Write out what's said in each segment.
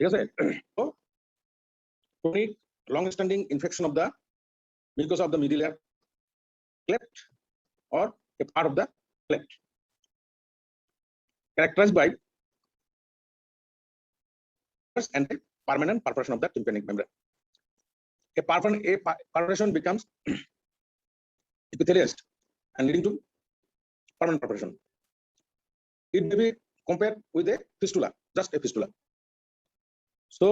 ঠিক আছে? তো chronic long standing infection of the mucosa of the middle ear cleft or a part of the cleft characterized by and a permanent perforation of the tympanic membrane. A perforation becomes epithelialized and leading to permanent perforation. It may be compared with a fistula, just a fistula. So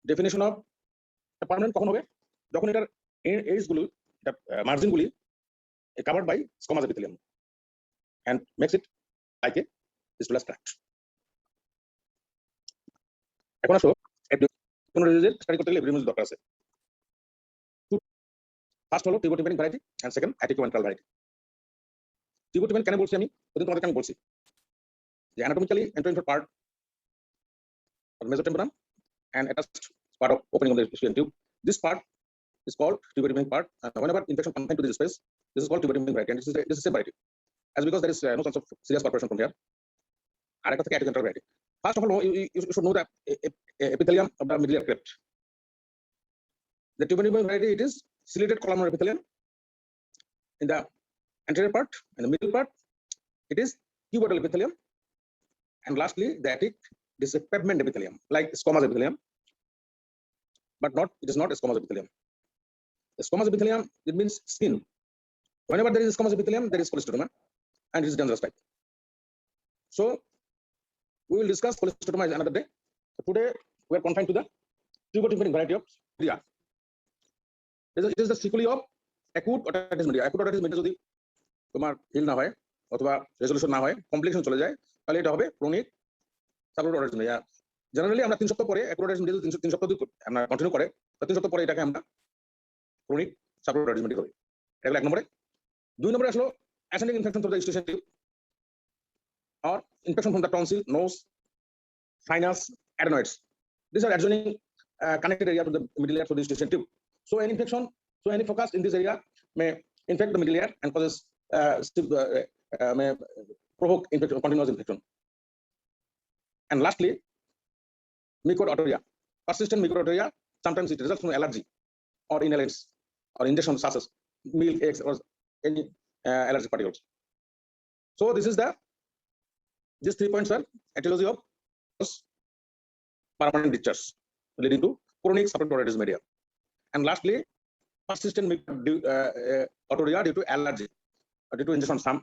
definition of a permanent কখন হবে? যখন এটার age গুলো, margin গুলি covered by squamous epithelium and makes it like a fistulous tract. এখন আসো কোন ডিজিজের study করতে গেলে এপিডেমিওলজি দরকার আছে। ফার্স্ট হলো tubotympanic variety and second atticoantral variety. Tubotympanic কেন বলছি আমি? ওদিন তোমাদেরকে আমি বলছি যে anatomically anteroinferior part of mesotemporum and attached part of opening of the spherical tube. This part is called tubotympanic part. Whenever infection confined to this space, this is called tubotympanic variety, and this is a variety. As because there is no chance of serious perforation from here. Arekta theke epithelial variety. First of all, you should know that epithelium of the middle ear cleft. The tubotympanic variety, it is ciliated columnar epithelium. In the anterior part, in the middle part, it is cuboidal epithelium, and lastly, the attic. This is a pavement epithelium, like squamous epithelium, but it is not a squamous epithelium. The squamous epithelium, it means skin. Whenever there is a squamous epithelium, there is cholesteatoma, and it is dangerous type. So we will discuss cholesteatoma another day. So today we are confined to the tubotympanic variety of media. It is the sequelae of acute otitis media. Acute otitis media যদি তোমার hill না হয় অথবা resolution না হয়, complication চলে যায়, তাহলে এটা হবে ক্রনিক সাবঅ্যাকুট otitis media. জেনারেলি আমরা 3 সপ্তাহ পরে অ্যাকুট otitis media 3 সপ্তাহ আমরা কন্টিনিউ করে 3 সপ্তাহ পরে এটাকে আমরা ক্রনিক সাবঅ্যাকুট otitis media করি। এগুলো এক নম্বরে। 2 নম্বরে আসলো ascending infection through the eustachian tube or infection from the tonsil, nose, sinus, adenoids. These are adjoining connected area to the middle ear through the eustachian tube. So any infection, any focus in this area may infect the middle ear and causes may provoke infection, continuous infection. And lastly, mycotoria. Persistent mycotoria, sometimes it results from allergy or inhalants or ingestion such as milk, eggs, or any allergic particles. So these 3 points are etiology of permanent discharge leading to chronic sabbatical otitis media. And lastly, persistent mycotoria due to allergy or due to ingestion of some.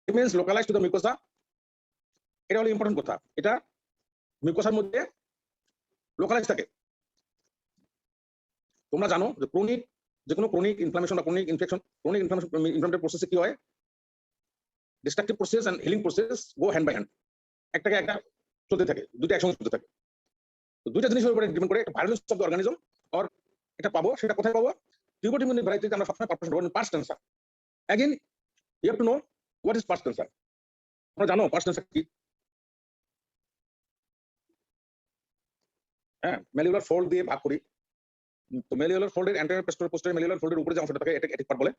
It means localized to the mucosa. এটা হলো important কথা। এটা মিউকোসার মধ্যে localise থাকে। তোমরা জানো যে যে কোনো ক্রনিক ইনফ্লামেশন বা ক্রনিক ইনফেকশন, ক্রনিক ইনফ্লামেটরি প্রসেসে কি হয়? Destructive process and healing process go hand by hand. একটাকে একটা চলতে থাকে, দুটো একসঙ্গে চলতে থাকে। তো দুইটা জিনিসের উপরে ডিপেন্ড করে একটা virus of the organism or এটা পাবো, সেটা কোথায় পাবো? টিউবোটিম্যানিক ভ্যারাইটিতে আমরা সবসময় পারফরমেন্স করব পার্স টেন্সার। Again you have to know what is pars tensa. তোমরা জানো পার্স টেন্সার কি? হ্যাঁ, ম্যালিউলার ফোল্ড দিয়ে ভাগ করি। তো ম্যালিউলার ফোল্ডের অ্যান্টেরিয়র পোস্টেরিয়র ম্যালিউলার ফোল্ডের উপরে যে অংশটা থাকে এটাকে অ্যাটিক পার্ট বলে,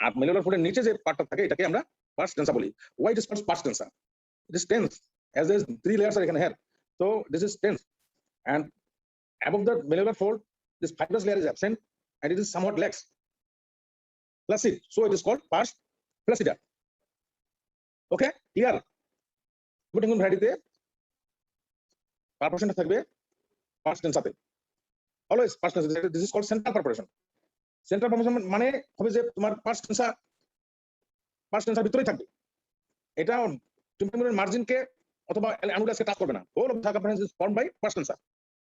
আর ম্যালিউলার ফোল্ডের নিচে যে পার্টটা থাকে এটাকে আমরা পার্স টেন্সার বলি। Why it is called pars tensa? It is tense as there is 3 layers are এখানে here, so this is tense, and above the malleolar fold this fibrous layer is absent and it is somewhat lax, flaccid, so it is called pars flaccida. Okay, clear? Tubotympanic ভ্যারাইটিতে পারফোরেশনটা থাকবে pars টেন্সাতে, always pars tensa. This is called central perforation. Central perforation মানে হবে যে তোমার purse টেন্সার ভিতরেই থাকবে। এটা টিউবোটিম্যানিক মার্জিনকে অথবা অ্যানুলাসকে টাচ করবে না। Whole of the circumference is formed by pars tensa.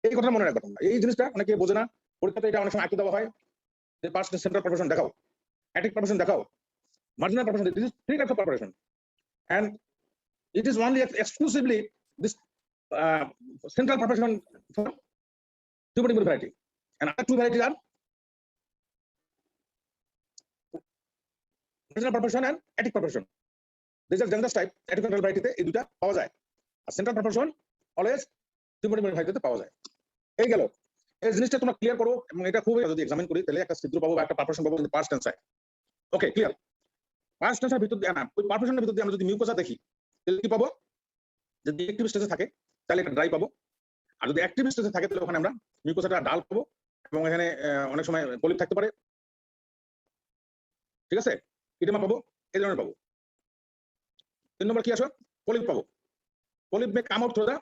এই কথাটা মনে রাখবে তোমরা। এই জিনিসটা অনেকে বোঝে না, পরীক্ষাতে এটা অনেক সময় আঁকে দেওয়া হয় যে পার্স সেন্ট্রাল পারফোরেশন দেখাও, অ্যাটিক পারফোরেশন দেখাও, marginal perforation. This is 3 types of perforation and it is only exclusively this central perforation for টিউবোটিম্যানিক variety, and other 2 varieties are marginal perforation and attic perforation. These are dangerous type. Aticoventrale variety তে এই দুটো পাওয়া যায়, আর central perforation always টিউবোটিম্যানিক ভ্যারাইটিতে পাওয়া যায়। এই গেল, এই জিনিসটা তোমরা ক্লিয়ার করো, এবং এটা খুবই যদি এক্সামিন করি তাহলে একটা ছিদ্র পাবো বা একটা পারফোরেশন পাবো কিন্তু পার্স টেন্সার। ওকে, ক্লিয়ার? পার্স টেন্সার ভিতর দিয়ে না, ওই পারফোরেশনের ভিতর দিয়ে আমরা যদি মিউকোসা দেখি তাহলে কি পাবো? যদি অ্যাক্টিভ স্টেজে থাকে তাহলে এটা ড্রাই পাবো, আর যদি অ্যাক্টিভ স্টেজে থাকে তাহলে ওখানে আমরা মিউকোসাটা ডাল পাবো, এবং এখানে অনেক সময় পলিপ থাকতে পারে, ঠিক আছে, ইডেমা পাবো, এই ধরনের পাবো। 3 নম্বর কি আসো? পলিপ পাবো। Polyp may come out through the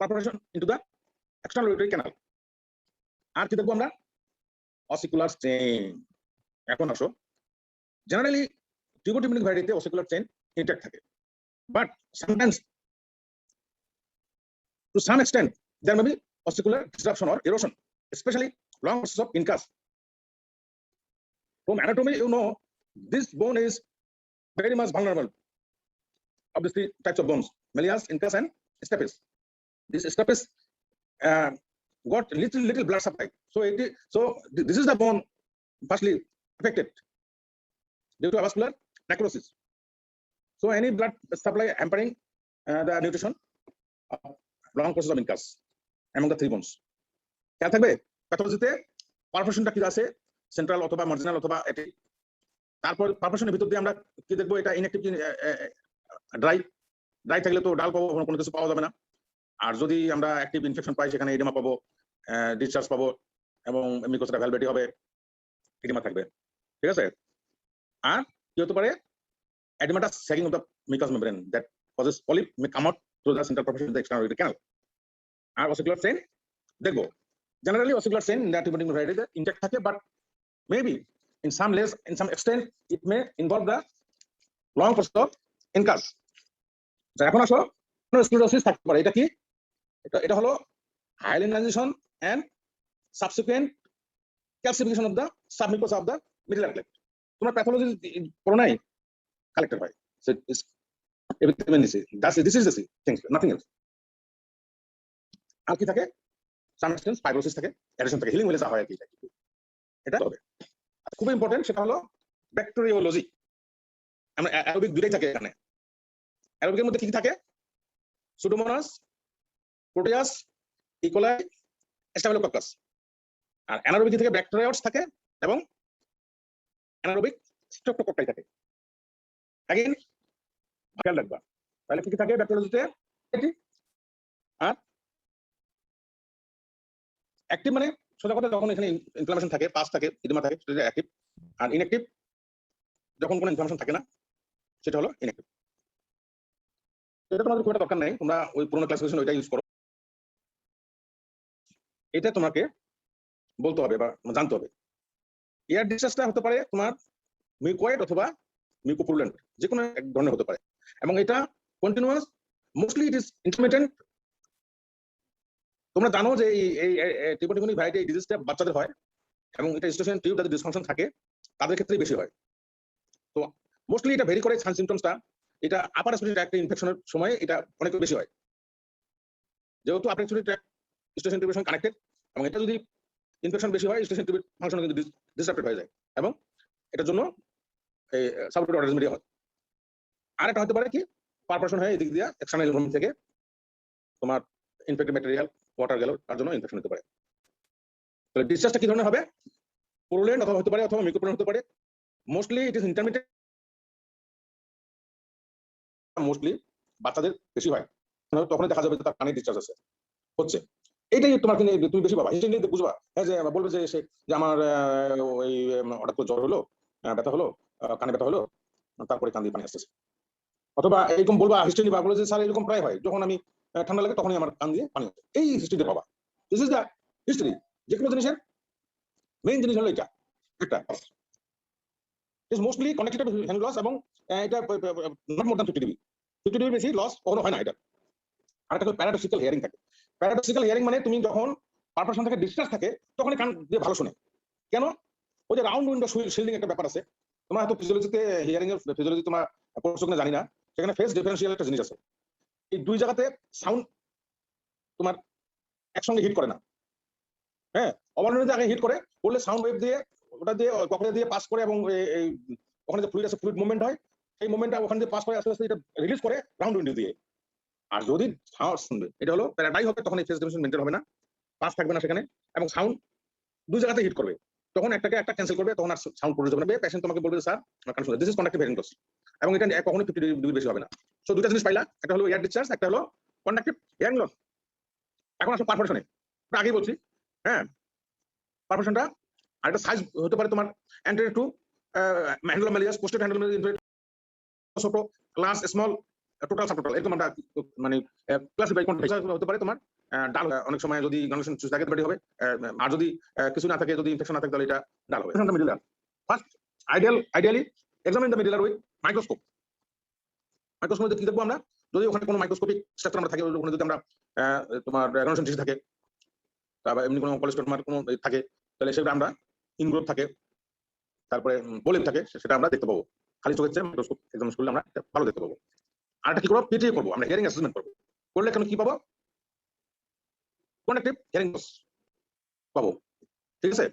perforation into the external urinary canal. আর কি দেখবো আমরা? Ossicular chain. এখন আসো, জেনারেলি টিউবোটিউবিনিক ভ্যারাইটিতে অসিকুলার চেইন ইনট্যাক্ট থাকে, but sometimes to some extent there may be ossicular disruption or erosion, especially long process of incus. From anatomy, you know, this bone is very much vulnerable of these 3 types of bones: malleus, incus, and stapes. This stapes got little blood supply, so this is the bone firstly affected due to avascular necrosis. So any blood supply hampering the nutrition of long process of incus among the 3 bones. খেয়াল থাকবে প্যাথোলজিতে পারফোরেশনটা কি আছে, central অথবা marginal অথবা এটি। তারপর পারফোরেশনের ভিতর দিয়ে আমরা কি দেখবো, এটা ইনঅ্যাক্টিভ কি ড্রাই থাকলে তো ডাল পাবো, কোনো কিছু পাওয়া যাবে না। আর যদি আমরা অ্যাক্টিভ ইনফেকশন পাই সেখানে এডিমা পাবো, ডিসচার্জ পাবো, এবং মিউকোসাটা ভ্যালভেটি হবে, এডিমা থাকবে, ঠিক আছে। আর কি হতে পারে? Edematous sagging of the mucous membrane that causes polyp may come out through the central perforation of the external urinary canal. আর অসিকুলার চেইন দেখবো, generally ossicular chain in the tubotympanic variety intact থাকে, but maybe in some extent it may involve the long process of incus. এখন আসো, sclerosis থাকতে পারে। এটা কি? এটা হলো hyalinization and subsequent calcification of the submucosa of the middle ear plate. তোমার প্যাথোলজি পড়ো নাই, কালেক্টেড হয়। So it's everything this is the thing, nothing else. আর কি থাকে? সামস্টেন্স ফাইব্রোসিস থাকে, অ্যাডিশন থাকে, হিলিং হলে যা হয় আর কি, এটা হবে। খুব ইম্পর্টেন্ট, সেটা হলো ব্যাকটেরিওলজি। আমরা অ্যারোবিক দুইটাই থাকে এখানে। অ্যারোবিকের মধ্যে কি কি থাকে? সুডোমোনাস, প্রোটিয়াস, ইকোলাই, স্টাফিলোকক্কাস। আর অ্যানারোবিক থেকে ব্যাকটেরিয়াস থাকে এবং অ্যানারোবিক স্ট্রেপ্টোকক্কাই থাকে। अगेन খেয়াল রাখবা, তাহলে কি কি থাকে ব্যাকটেরিওলজিতে? আর অ্যাক্টিভ মানে সোজা কথা, যখন এখানে ইনফ্লামেশন থাকে, পাস থাকে, ইডিমা থাকে, সেটা অ্যাক্টিভ। আর ইনঅ্যাক্টিভ যখন কোনো ইনফ্লামেশন থাকে না, সেটা হলো ইনঅ্যাক্টিভ। এটা তোমাদের খুব একটা দরকার নাই, তোমরা ওই পুরোনো ক্লাসিফিকেশন ওইটা ইউজ করো। এটা তোমাকে বলতে হবে বা জানতে হবে। এয়ার ডিসচার্জটা হতে পারে তোমার মিউকয়েড অথবা মিউকোপুরুলেন্ট, যে কোনো এক ধরনের হতে পারে, এবং এটা continuous, mostly it is intermittent. তোমরা জানো যে এই টিউবোটিউবিনিক ভ্যারাইটি এই ডিজিজটা বাচ্চাদের হয়, এবং এটা স্টেশন টিউব যাদের ডিসফাংশন থাকে তাদের ক্ষেত্রেই বেশি হয়। তো মোস্টলি এটা ভেরি করে সাইন সিমটমসটা, এটা আপার রেসপিরেটরি ট্র্যাক্ট ইনফেকশনের সময় এটা অনেক বেশি হয়, যেহেতু আপার রেসপিরেটরি ট্র্যাক্ট স্টেশন টিউবের সঙ্গে কানেক্টেড, এবং এটা যদি ইনফেকশন বেশি হয় স্টেশন টিউবের ফাংশন কিন্তু ডিসরাপ্টেড হয়ে যায়, এবং এটার জন্য এই সাবঅকুলার অর্গানিজম হয়। আর এটা হতে পারে কি, পারপারেশন হয়ে এদিক দিয়ে এক্সটার্নাল এনভায়রনমেন্ট থেকে তোমার ইনফেক্টেড ম্যাটেরিয়াল ওয়াটার গেল, তার জন্য ইনফেকশন হতে পারে। তাহলে ডিসচার্জটা কি ধরনের হবে? পুরুলেন্ট অথবা হতে পারে, অথবা মিউকোপুরুলেন্ট হতে পারে। Mostly it is intermediate, mostly বাচ্চাদের বেশি হয়, তখন দেখা যাবে যে তার কানে ডিসচার্জ আছে হচ্ছে। এইটাই তোমার কিন্তু তুমি বেশি পাবা, হিস্ট্রি নিয়ে বুঝবা। হ্যাঁ, যে বলবে যে যে আমার ওই হঠাৎ করে জ্বর হলো, ব্যথা হলো, কানে ব্যথা হলো, তারপরে কান দিয়ে পানি আসতেছে, অথবা এরকম বলবা হিস্ট্রি নিবা, বলে যে স্যার এরকম প্রায় হয়, যখন আমি ঠান্ডা লাগে তখনই আমার কান দিয়ে পানি আসে। এই হিস্ট্রিতে পাবা। This is the history. যে কোনো জিনিসের মেইন জিনিস হলো এটা একটা is mostly connected to hand loss, এবং এটা not more than 50 dB. 50 dB বেশি লস কখনো হয় না এটা। আর একটা প্যারাডক্সিক্যাল হিয়ারিং থাকে। প্যারাডক্সিক্যাল হিয়ারিং মানে তুমি যখন পারপারেশন থেকে ডিসচার্জ থাকে তখন কান দিয়ে ভালো শোনে। কেন? ওই যে রাউন্ড উইন্ডো শিল্ডিং একটা ব্যাপার আছে। তোমার হয়তো ফিজিওলজিতে হিয়ারিং এর ফিজিওলজি তোমার পড়ছো কিনা জানি না, সেখানে ফেস ডিফারেন্সিয়াল একটা জিনিস আছে। এই দুই জায়গাতে সাউন্ড তোমার একসঙ্গে হিট করে না। হ্যাঁ, অবর্ণনীয় আগে হিট করে, বললে সাউন্ড ওয়েভ দিয়ে ওটা দিয়ে কখনো দিয়ে পাস করে, এবং এই ওখানে যে ফ্লুইড আছে, ফ্লুইড মুভমেন্ট হয়, সেই মুভমেন্টটা ওখানে দিয়ে পাস করে আস্তে আস্তে এটা রিলিজ করে রাউন্ড উইন্ডো দিয়ে। আর যদি এটা হলো প্যারাডাই হবে, তখন এই ফেস ডিফারেন্স মেইনটেইন হবে না, পাস থাকবে না সেখানে, এবং সাউন্ড দুই জায়গাতে হিট করবে, তখন একটাকে একটা ক্যান্সেল করবে, তখন আর সাউন্ড প্রডিউস হবে না। পেশেন্ট তোমাকে বলবে স্যার আমার কান শুনে, this is conductive hearing loss, এবং এটা কখনো 50 ডিবি বেশি হবে না। সো দুইটা জিনিস পাইলা, একটা হলো এয়ার ডিসচার্জ, একটা হলো কন্ডাক্টিভ এয়ার লস। এখন আসো পারফরেশনে, আগেই বলছি, হ্যাঁ পারফরেশনটা আরেকটা সাইজ হতে পারে তোমার anterior to handle malleus, posterior handle malleus, ছোট, লার্জ, স্মল, টোটাল, সাবটোটাল, এরকম আমরা মানে ক্লাসিফাই করতে হতে পারে তোমার ডাল। অনেক সময় যদি গণেশন চুজ থাকে তাহলে হবে, আর যদি কিছু না থাকে, যদি ইনফেকশন না থাকে তাহলে এটা ডাল হবে। Middle ear first ideally examine the middle ear with microscope. মাইক্রোস্কোপে কি দেখবো আমরা, যদি ওখানে কোনো মাইক্রোস্কোপিক স্ট্রাকচার আমরা থাকে, ওখানে যদি আমরা তোমার গণেশন টিস্যু থাকে, তারপর এমনি কোনো কোলেস্টোমার কোনো থাকে, তাহলে সেটা আমরা ইনগ্রোথ থাকে, তারপরে পলিপ থাকে, সেটা আমরা দেখতে পাবো। খালি চোখের মাইক্রোস্কোপ এক্সামিন করলে আমরা ভালো দেখতে পাবো। আর একটা কি করবো, পিটিএ করবো, আমরা হিয়ারিং অ্যাসেসমেন্ট করবো। করলে কেন কি পাবো, কন্ডাক্টিভ হিয়ারিং লস পাবো, ঠিক আছে।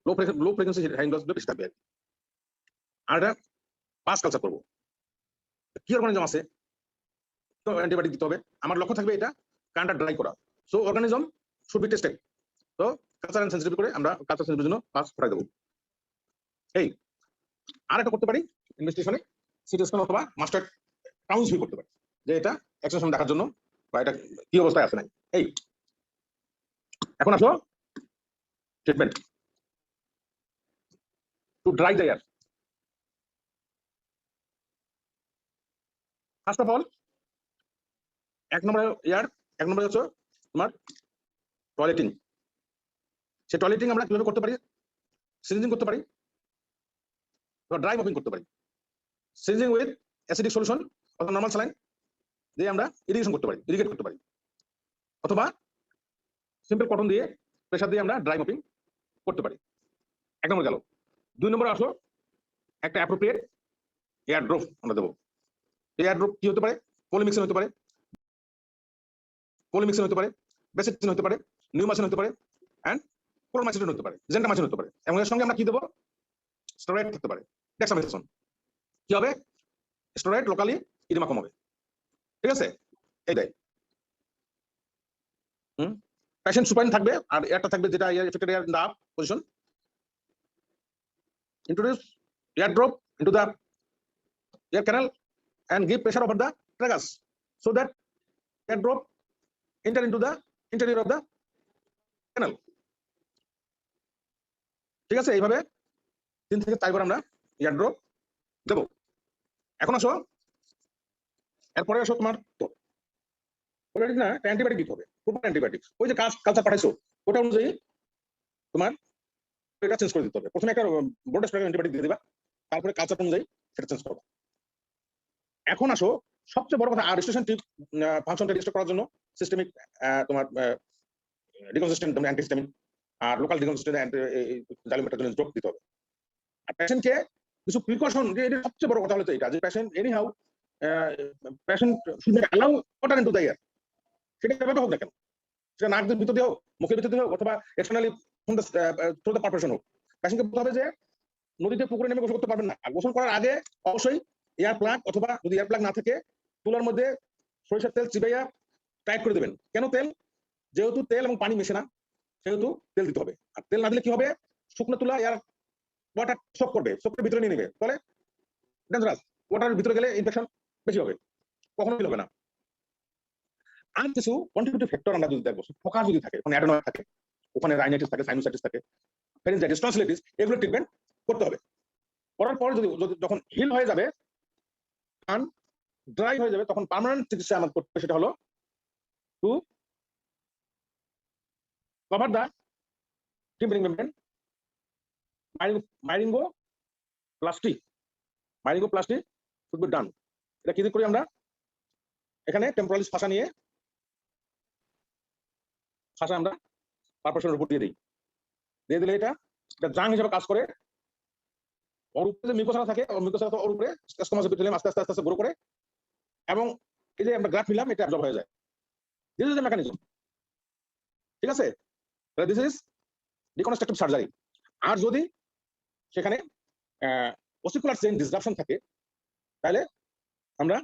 লো ফ্রিকোয়েন্সি হিয়ারিং লস বেশি থাকবে। আর এটা পাস কালচার করবো, কি অর্গানিজম আছে, তো অ্যান্টিবায়োটিক দিতে হবে। আমার লক্ষ্য থাকবে এটা কানটা ড্রাই করা। So organism should be tested. তো কালচার এন্ড সেন্সিটিভ করে আমরা কালচার সেন্সিটিভের জন্য পাস করাই দেবো। এই আর একটা করতে পারি ইনভেস্টিগেশনে, সিটি স্ক্যান অথবা মাস্টার কাউন্স ভিউ করতে পারি, যে এটা এক্সপ্রেশন দেখার জন্য বা এটা কি অবস্থায় আছে নাই। এই এখন আসো treatment to dry the air. First of all এক নম্বর হচ্ছে তোমার টয়লেটিং। সেই টয়লেটিং আমরা কিভাবে করতে পারি, সিরিঞ্জিং করতে পারি, ড্রাই মপিং করতে পারি। সিরিঞ্জিং উইথ অ্যাসিডিক সলিউশন অথবা নরমাল স্যালাইন দিয়ে আমরা ইরিগেট করতে পারি, অথবা সিম্পল কটন দিয়ে প্রেসার দিয়ে আমরা ড্রাই মপিং করতে পারি। এক নম্বর গেল। 2 নম্বর আসলো একটা অ্যাপ্রোপ্রিয়েট এয়ার ড্রপ আমরা দেবো। এয়ার ড্রপ কি হতে পারে, পলিমিক্সিন হতে পারে, বেসিটিন হতে পারে, নিউমাসিন হতে পারে, এন্ড ক্লোরমাইসিন হতে পারে, জেন্টামাইসিন হতে পারে। এবং এর সঙ্গে আমরা কি দেবো, স্টেরয়েড থাকতে পারে, ডেক্সামেথাসোন। কি হবে, স্টেরয়েড লোকালি ইডিমা কমাবে, ঠিক আছে। এই দেয় পেশেন্ট সুপাইন থাকবে, আর এয়ারটা থাকবে যেটা affected ear in the position. introduce air drop into the air canal and give pressure over the tragus so that air drop enter into the interior of the canal, ঠিক আছে। এইভাবে 3 থেকে 4 বার আমরা air drop দেব। এখন আসো এরপরে আসো তোমার অলরেডি না অ্যান্টিবায়োটিক দিতে হবে, প্রপার অ্যান্টিবায়োটিক। ওই যে কালচার পাঠাইছো ওটা অনুযায়ী তোমার এটা চেঞ্জ করে দিতে হবে। প্রথমে একটা বোর্ডের অ্যান্টিবায়োটিক দিয়ে দিবা, তারপরে কালচার অনুযায়ী সেটা চেঞ্জ করবা। এখন আসো সবচেয়ে বড় কথা, আর রেজিস্ট্রেশন ফাংশনটা রেজিস্টার করার জন্য সিস্টেমিক তোমার ডিকনসিস্টেন্ট অ্যান্টিহিস্টামিন আর লোকাল ডিকনসিস্টেন্ট জালিমেট্রাজোলিন ড্রপ দিতে হবে। আর পেশেন্টকে কিছু প্রিকশন, এটা সবচেয়ে বড় কথা হলো এটা, যে patient anyhow patient should not allow water into the air. সেটা কিভাবে হোক না কেন, সেটা নাকের ভিতর দিয়ে হোক, মুখের ভিতর দিয়ে হোক, অথবা এক্সটার্নালি থ্রু দ্য পারফেশন হোক। পেশেন্টকে বলতে হবে যে নদীতে পুকুরে নেমে গোসল করতে পারবেন না, আর গোসল করার আগে অবশ্যই এয়ার প্লাগ, অথবা যদি এয়ার প্লাগ না থাকে তুলার মধ্যে সরিষার তেল চিবাইয়া টাইট করে দেবেন। কেন তেল, যেহেতু তেল এবং পানি মেশে না সেহেতু তেল দিতে হবে। আর তেল না দিলে কি হবে, শুকনো তুলা এয়ার ওয়াটার শক করবে, শকের ভিতরে নিয়ে নেবে, ফলে ডেঞ্জারাস, ওয়াটারের ভিতরে গেলে ইনফেকশন বেশি হবে, কখনো ফিল হবে না। আর কিছু কন্ট্রিবিউটিভ ফ্যাক্টর আমরা যদি দেখবো, ফোকাস যদি থাকে, ওখানে অ্যাডেনয়েড থাকে, ওখানে রাইনাইটিস থাকে, সাইনোসাইটিস থাকে, ফেরিনজাইটিস, টনসিলাইটিস, এগুলো ট্রিটমেন্ট করতে হবে। করার পর যদি যখন হিল হয়ে যাবে, কান ড্রাই হয়ে যাবে, তখন পার্মানেন্ট চিকিৎসা আমাদের করতে হবে। সেটা হলো to cover the tympanic membrane, myringoplasty should be done. এটা কি করি আমরা, এখানে টেম্পোরালিস ফাঁসা নিয়ে আমরা পারফরেশনের উপর দিয়ে দিলে এটা জাং হিসেবে কাজ করে। ওর উপরে যে মিউকোসা থাকে, ওর উপরে স্কোমাস এপিথেলিয়াম আস্তে আস্তে গ্রো করে, এবং এই যে আমরা গ্রাফ নিলাম, এটা অ্যাবজর্ব হয়ে যায়। দিস ইজ দ্য মেকানিজম, ঠিক আছে। This is reconstructive surgery. আর যদি সেখানে অসিকুলার চেইন ডিসরাপশন থাকে, তাহলে আমরা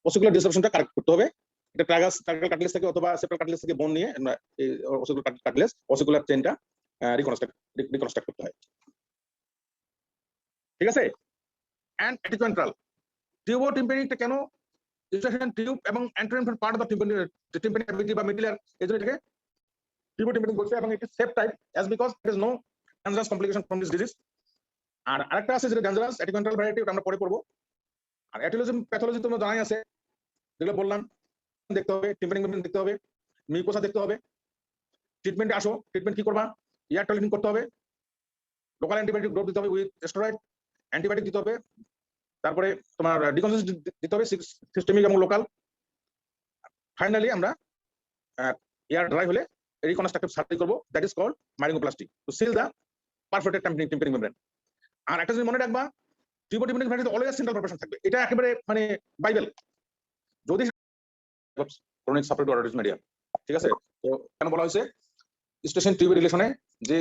অসিকুলার ডিসরাপশনটা কারেক্ট করতে হবে। এটা ট্রাগাস কার্টিলেজ থেকে অথবা সেপ্টাল কার্টিলেজ থেকে বোন নিয়ে এই অসিকুলার চেইনটা রিকনস্ট্রাক্ট করতে হয়, ঠিক আছে। and atikeventral. টিউবোটিম্পানিকটা কেন ডিস্ট্রাকশন টিউব এবং anterior part of the tympanic cavity বা মিডিলার এজন্য এটাকে টিউবোটিম্পানিক বলছে এবং এটা safe type as because there is no dangerous complication from this disease. আর আরেকটা আছে যেটা ডেঞ্জারাস অ্যাটিকভেন্ট্রাল ভ্যারাইটি, ওটা আমরা পরে পড়বো। আর অ্যাটিলোজিম প্যাথোলজি তোমরা জানাই আছে, যেগুলো বললাম দেখতে হবে, টিম্পানিক মেমব্রেন দেখতে হবে, মিউকোসা দেখতে হবে। ট্রিটমেন্টে আসো, ট্রিটমেন্ট কি করবা? এয়ার টয়লেটিং করতে হবে, লোকাল অ্যান্টিবায়োটিক ডোজ দিতে হবে উইথ স্টেরয়েড, অ্যান্টিবায়োটিক দিতে হবে, তারপরে তোমার ডিকনজেস্ট দিতে হবে সিস্টেমিক এবং লোকাল। ফাইনালি আমরা এয়ার ড্রাই হলে রিকনস্ট্রাকটিভ সার্জারি করব, that is called myringoplasty to seal the perforated tympanic membrane. আর একটা জিনিস মনে রাখবা, tubotympanic variety always central perforation থাকবে, এটা একেবারে মানে বাইবেল। যদি ক্রনিক সাপোরেটিভ অর্ডারিস মিডিয়া, ঠিক আছে? তো কেন বলা হয়েছে স্টেশন টিউবের রিলেশনে যে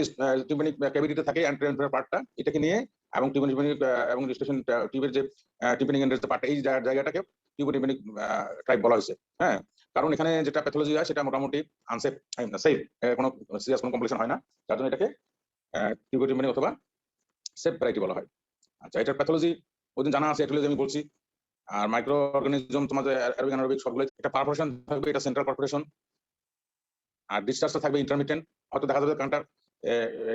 টিউবানিক ক্যাভিটিতে থাকে অ্যান্টেরিয়র পার্টটা, এটাকে নিয়ে এবং টিউবানিক এবং স্টেশন টিউবের যে টিউবানিক এন্ডের যে পার্টটা, এই জায়গাটাকে টিউবোটিম্পানিক টাইপ বলা হয়েছে। হ্যাঁ, কারণ এখানে যেটা প্যাথোলজি হয় সেটা মোটামুটি আনসেফ, সেফ, কোনো সিরিয়াস কোনো কমপ্লিকেশন হয় না, যার জন্য এটাকে টিউবোটিম্পানিক অথবা সেফ ভ্যারাইটি বলা হয়। আচ্ছা, এটার প্যাথোলজি ওইদিন জানা আছে, এটিওলজি আমি বলছি। আর মাইক্রো অর্গানিজম তোমাদের অ্যারোবিক অ্যানারোবিক সবগুলো একটা পারফোরেশন থাকবে, এটা সেন্ট্রাল পারফোরেশন। আর ডিসচার্জটা থাকবে ইন্টারমিটেন্ট, হয়তো দেখা যাবে কারণটা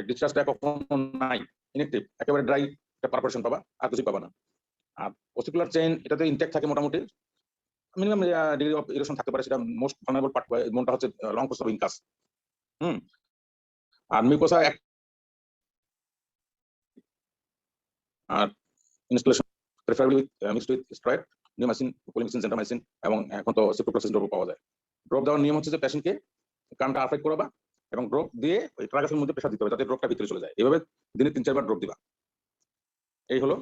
ডিসচার্জটা কখনো নাই, ইনএক্টিভ, একেবারে ড্রাই একটা পারফোরেশন পাবা, আর কিছু পাবা না। আর অসিকুলার চেইন এটাতে ইনটেক্ট থাকে মোটামুটি, মিনিমাম ডিগ্রি অফ ইরোশন থাকতে পারে, সেটা মোস্ট ভালনারেবল পার্ট, মনটা হচ্ছে লং কোর্স অফ ইনকাস। আর মিউকোসা আর installation preferably mixed with steroid, neomycin, polymyxin, gentamicin, এবং এখন তো সিপ্রোফ্লক্সাসিন ড্রপ পাওয়া যায়। ড্রপ দেওয়ার নিয়ম হচ্ছে যে পেশেন্টকে কানটা আফেক্ট করাবা এবং ড্রপ দিয়ে ওই ট্রাগাসের মধ্যে প্রেসার দিতে হবে যাতে ড্রপটা ভিতরে চলে যায়। এভাবে দিনে 3-4 বার ড্রপ দিবা, এই হলো।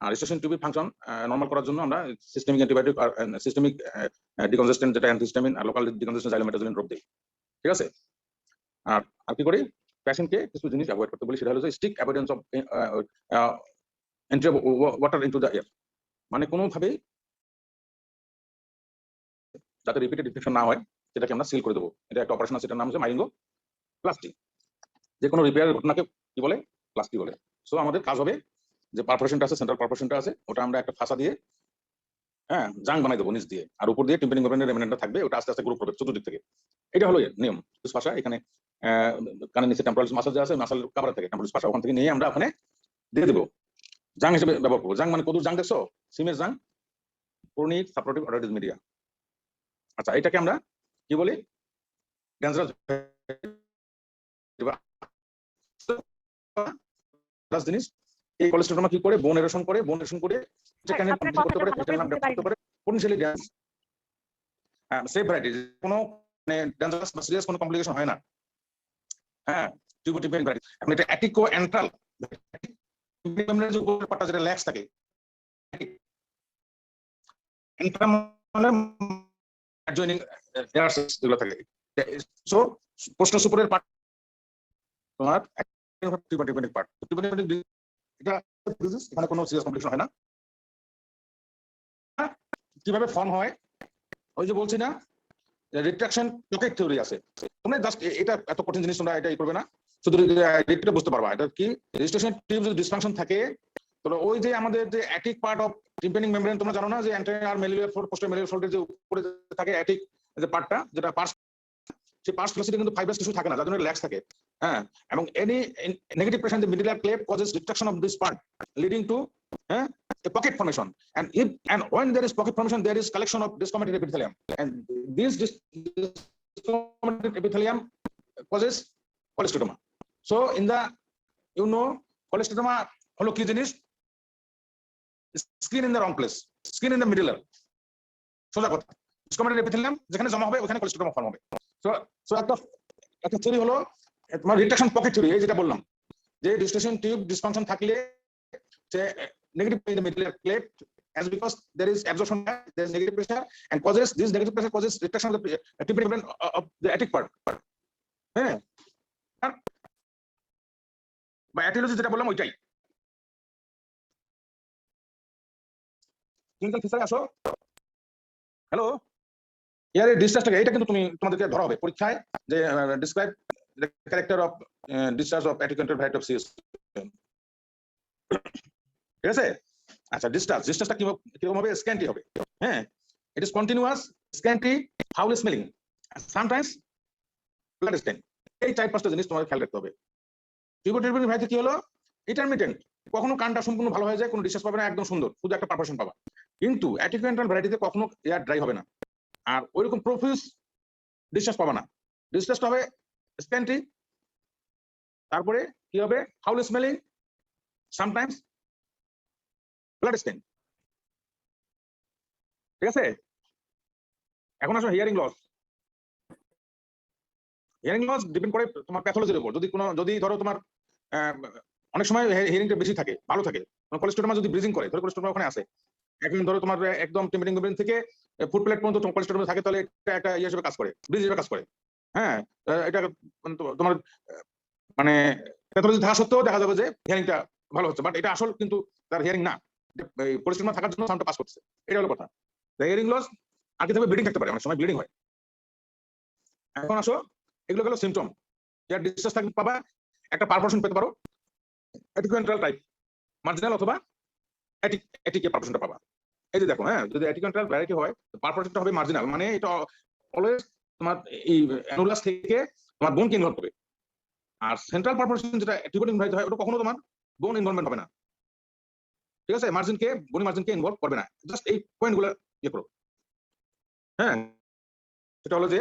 আর স্টেশন টিউবের ফাংশন নরমাল করার জন্য আমরা সিস্টেমিক অ্যান্টিবায়োটিক আর সিস্টেমিক ডিকনজেস্টেন্ট যেটা অ্যান্টিহিস্টামিন আর লোকাল ডিকনজেস্টেন্ট জাইলোমেটাজোলিন ড্রপ দেই, ঠিক আছে? আর কি করি, পেশেন্টকে কিছু জিনিস অ্যাভয়েড করতে বলি, সেটা হলো strict avoidance of entry of water into the ear, মানে কোনোভাবেই যাতে রিপিটেড ইনফেকশন না হয় সেটাকে আমরা সিল করে দেবো। এটা একটা অপারেশন আছে, এটার নাম হচ্ছে মাইরিঙ্গোপ্লাস্টি। যে কোনো রিপেয়ারের ঘটনাকে কি বলে? প্লাস্টি বলে। সো আমাদের কাজ হবে যে পারফোরেশনটা আছে, সেন্ট্রাল পারফোরেশনটা আছে, ওটা আমরা একটা ফাঁসা দিয়ে জাং বানাই দেবো নিচ দিয়ে, আর উপর দিয়ে টিম্পানিক মেমব্রেনের রেমিনেন্টটা থাকবে, ওটা আস্তে আস্তে গ্রো করবে চতুর্দিক থেকে। এটা হলো নিয়ম। ফাঁসা এখানে কানের নিচে টেম্পোরাল মাসল যে আছে, মাসল কাভার থাকে টেম্পোরাল ফাঁসা, ওখান থেকে নিয়ে আমরা ওখানে দিয়ে দেবো, জাং হিসেবে ব্যবহার করবো। জাং মানে কদুর জাং দেখছো, সিমের জাং, ক্রনিক সাপোরেটিভ অর্ডারিস মিডিয়া। আচ্ছা, এটাকে আমরা কি বলি? ডেঞ্জারাস জিনিস। এই কোলেস্টেরল কি করে? বোন এরোশন করে, সেখানে করতে পারে, পোটেনশিয়ালি ড্যামেজ। সেফ ভ্যারাইটি, কোনো মানে ডেঞ্জারাস বা সিরিয়াস কোনো কমপ্লিকেশন হয় না। হ্যাঁ, টিউবোটিম্পানিক ভ্যারাইটি। এখন এটা অ্যাটিকোএন্ট্রাল মেমব্রেনের যে উপরের পার্টটা যেটা ল্যাক্স থাকে, এন্ট্রাম মানে অ্যাডজয়নিং এয়ারস যেগুলো থাকে। সো প্রশ্ন সুপরের পার্ট তোমার টিউবোটিম্পানিক পার্ট, টিউবোটিম্পানিক এটা ডিজিজ, এখানে কোনো সিরিয়াস কমপ্লিকেশন হয় না। কিভাবে ফর্ম হয়? ওই যে বলছি না, রিট্রাকশন পকেট থিওরি আছে, তোমরা জাস্ট এটা এত কঠিন জিনিস তোমরা এটা করবে না, শুধু এটা বুঝতে পারবা। এটা কি রেজিস্ট্রেশন টিউব যদি ডিসফাংশন থাকে, তো ওই যে আমাদের যে attic part of tympanic membrane, তোমরা জানো না যে anterior malleolar fold, posterior malleolar ফোল্ডের যে উপরে থাকে অ্যাটিক যে পার্টটা, যেটা পার্স, সেই পার্স ভেলোসিটি কিন্তু ফাইব্রাস টিস্যু থাকে না, যার জন্য ল্যাক্স থাকে। হ্যাঁ, এবং any negative pressure in the middle ear cleft causes retraction of this part leading to a pocket formation, and when there is pocket formation there is collection of discomated epithelium, and this discomated epithelium causes cholesteatoma. So in the cholesteatoma হলো কি জিনিস? Skin in the wrong place, skin in the middle ear, সোজা কথা। ডিসকমেন্টেড epithelium যেখানে জমা হবে ওখানে কোলেস্টেরল ফর্ম হবে। সো একটা থিওরি হলো তোমার রিট্রাকশন পকেট থিওরি, এই যেটা বললাম যে ডিস্টেশন টিউব ডিসফাংশন থাকলে যে negative in the middle ear cleft, as because there is absorption, there is negative pressure, and this negative pressure causes retraction of the tympanic membrane of the attic part. হ্যাঁ, বা অ্যাটিওলজি যেটা বললাম ওইটাই। ক্লিনিক্যাল ফিচারে আসো। Hello, এর ডিসচার্জটা এটা কিন্তু তোমাদেরকে ধরা হবে পরীক্ষায়, যে describe the character of discharge of atticoantral variety of CS, ঠিক আছে? আচ্ছা, ডিসচার্জটা কিরকম হবে? স্ক্যান্টি হবে। হ্যাঁ, it is continuous, scanty, foul smelling, sometimes blood stain. এই 4-5টা জিনিস তোমাকে খেয়াল রাখতে হবে। টিউবোটিউবিন ভ্যারাইটি কি হলো? ইন্টারমিটেন্ট, কখনো কানটা সম্পূর্ণ ভালো হয়ে যায়, কোনো ডিসচার্জ পাবে না, একদম সুন্দর, শুধু একটা পারফরমেশন পাবা। কিন্তু অ্যাটিকুয়েন্ট্রাল ভ্যারাইটিতে কখনো এয়ার ড্রাই হবে না, আর ওইরকম প্রফিউজ ডিসচার্জ পাবা না। ডিসচার্জটা হবে স্ক্যান্টি, তারপরে কি হবে? Foul smelling, sometimes blood stain. ঠিক আছে? এখন আসো hearing loss. Hearing loss depend করে তোমার প্যাথোলজির উপর। যদি ধরো তোমার অনেক সময় হিয়ারিংটা বেশি থাকে, ভালো থাকে, কোলেস্টোমা যদি ব্রিজিং করে, ধরো কোলেস্টোমা ওখানে আছে, এখন ধরো তোমার একদম টিম্পানিক মেমব্রেন থেকে ফুট প্লেট পর্যন্ত তোমার কোলেস্টোমা থাকে, তাহলে এটা একটা ইয়ে হিসেবে কাজ করে, ব্রিজ হিসেবে কাজ করে। হ্যাঁ, এটা তোমার মানে প্যাথোলজি থাকা সত্ত্বেও দেখা যাবে যে হিয়ারিংটা ভালো হচ্ছে, বাট এটা আসল কিন্তু তার হিয়ারিং না, কোলেস্টোমা থাকার জন্য সাউন্ডটা পাস করছে। এটা হলো কথা। হিয়ারিং লস আগে থেকে ব্লিডিং থাকতে পারে, অনেক সময় ব্লিডিং হয়। এখন আসো, এগুলো হলো সিমটম। যার ডিসচার্জ থাকবে পাবা, একটা পারফরমেশন পেতে পারো অ্যাটিকুয়েন্ট্রাল টাইপ, মার্জিনাল অথবা অ্যাটিকে পারফরমেশনটা পাবা। এই যে দেখো, হ্যাঁ, যদি অ্যাটিকুয়েন্ট্রাল ভ্যারাইটি হয়, পারফরমেশনটা হবে মার্জিনাল, মানে এটা অলওয়েজ তোমার এই অ্যানুলাস থেকে তোমার বোনকে ইনভলভ করবে। আর সেন্ট্রাল পারফরমেশন যেটা টিউবোটিউবিন ভ্যারাইটি হয়, ওটা কখনো তোমার বোন ইনভলভমেন্ট হবে না। ঠিক আছে? বনি মার্জিনকে ইনভলভ করবে না। জাস্ট এই পয়েন্টগুলো ইয়ে করো। হ্যাঁ, সেটা হলো যে